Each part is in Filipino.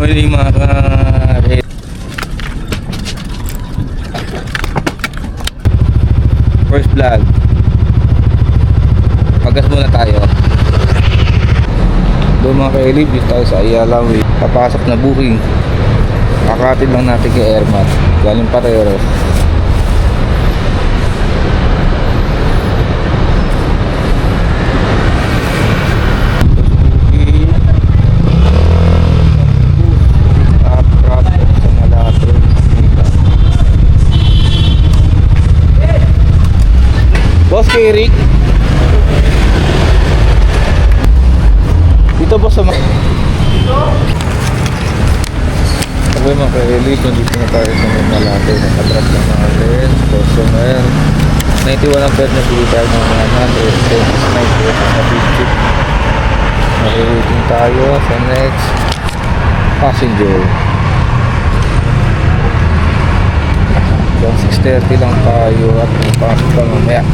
morning mga first vlog. Magas muna tayo. Doon mga ka-elib, dito tayo sa Ayala Way. Papasok na booking. Kakatid lang natin kay Airmat. Galing Pareros. Boss Eric. Dito boss sama. Okay mga ka-elite, nandito na tayo sa mga malate. Nakatrap lang natin. Customer 91 ang bed na bili tayo ng 100. Sa 50. Makikita tayo sa next passenger. Hanggang 6:30 lang tayo at pasok pa mamaya.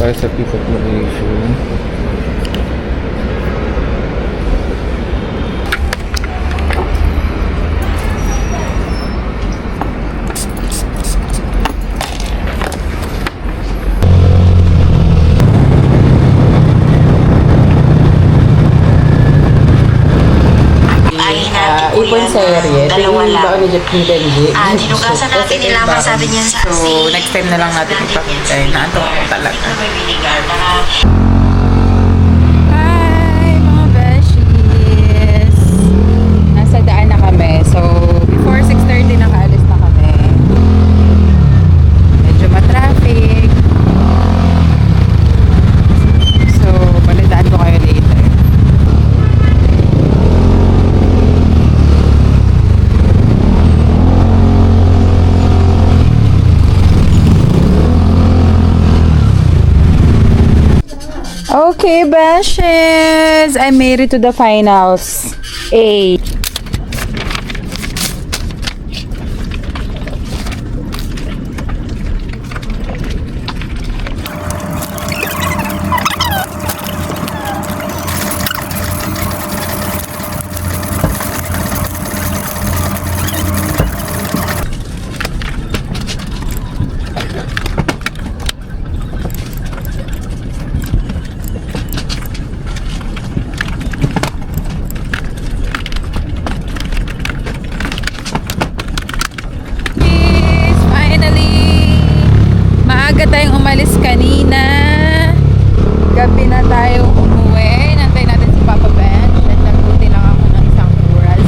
Sa piece of location. Ipon serye, dalawa lang. Ba ni Jeff Benji? Dinugasan natin nila, masabi niyan sa So, next time na lang natin ipakita. Naantok ko talaga. Hi mga beshies! Nasa daan na kami. So, before 6:30 nakaalis na kami. Medyo ma-traffic. So, balitaan ko kayo later. Okay, beshes! I made it to the finals. A. Maaga tayong umalis kanina. Gabi na tayo umuwi. Nantay natin si Papa Ben. At nagbuti lang ako ng isang oras.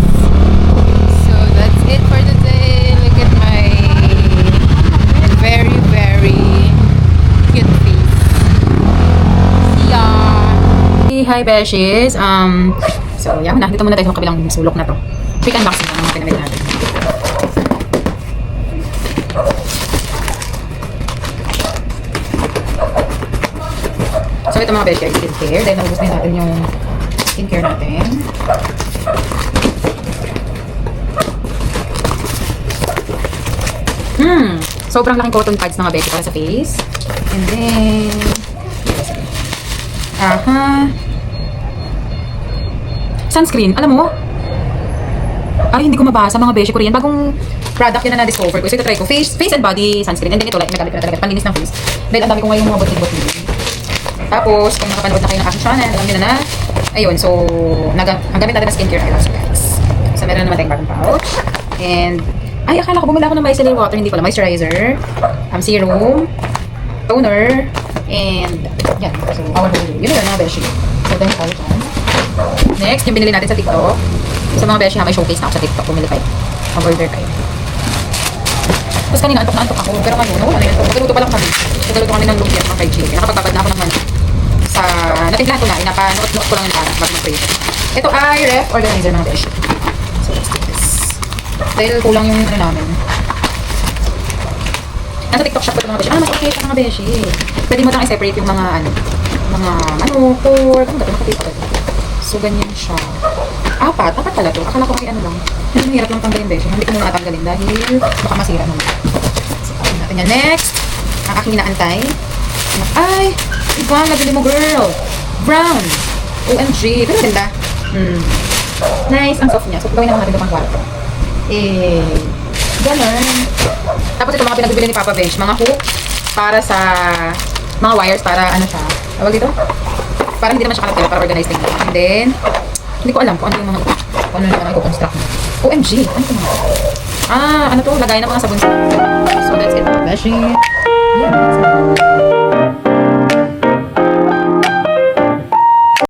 So that's it for today. Look at my very, very cute face. See ya! Hi, beshies. So yan na. Dito muna tayo sa kabilang sulok na to. Quick unboxing ng mga pinamit natin. So ito mga beshies, skincare. Dahil naubos na natin yung skincare natin. Sobrang laking cotton pads mga beshies para sa face. And then sunscreen. Alam mo, ay hindi ko mabasa mga beshi Korean. Bagong product yun na na-discover ko. So ito try ko. Face and body sunscreen. And then ito like nagamit ko na talaga. Panlinis ng face. Dahil ang dami ko ngayon mga bottle-bottle. Tapos, kung nakapanood na kayo ng aking channel, alam nyo na ayun, so, ang gamit natin na skincare items, guys. So, meron naman tayong bagong pouch. And, ay, akala ko bumila ako ng micellar water, hindi pala. Moisturizer, serum, toner, and, yan. So, our whole, yun na mga beshi. So, then, tayo dyan. Next, yung binili natin sa TikTok. Sa mga beshi, may showcase na ako sa TikTok. Bumili kayo. Mag-order kayo. Tapos kanina, antok na antok ako. Pero ngayon, wala na yun. Magluto pa lang kami. Magluto kami ng lumpia, mga fried chicken. Nakapagpapad na ako ng manok. Sa Natimplahan ko na, inapanoot-noot ko lang yung para bago mag-create. Ito ay ref organizer mga beshi. So, let's do this. Dahil kulang yung ano namin. Nasa TikTok shop ko ito mga beshi. Mas okay ito mga beshi. Pwede mo lang i-separate yung mga core. Ganun gato, naka-paper. So, ganyan siya. Apat pala to. Akala ko may ano lang. Hindi hirap lang tanggalin beshi. Hindi ko muna natanggalin dahil baka masira naman. So, ayun natin yan. Next, ang aking inaantay. Ay! Ibang nabili mo, girl! Brown! OMG! Pero ganda. Nice. Ang soft niya. So, gawin naman natin ito pang kwarto. Ganun. Tapos ito mga pinagbibili ni Papa Bench. Mga hook para sa mga wires para ano siya. Tawag dito? Para hindi naman siya kalapila. Para organized din lang. And then, hindi ko alam kung ano yung mga kung ano naman ang i-construct mo. OMG! Ano ito mga? Ano to? Lagay na mga sabon sa. So, that's it. Beshi! Yeah.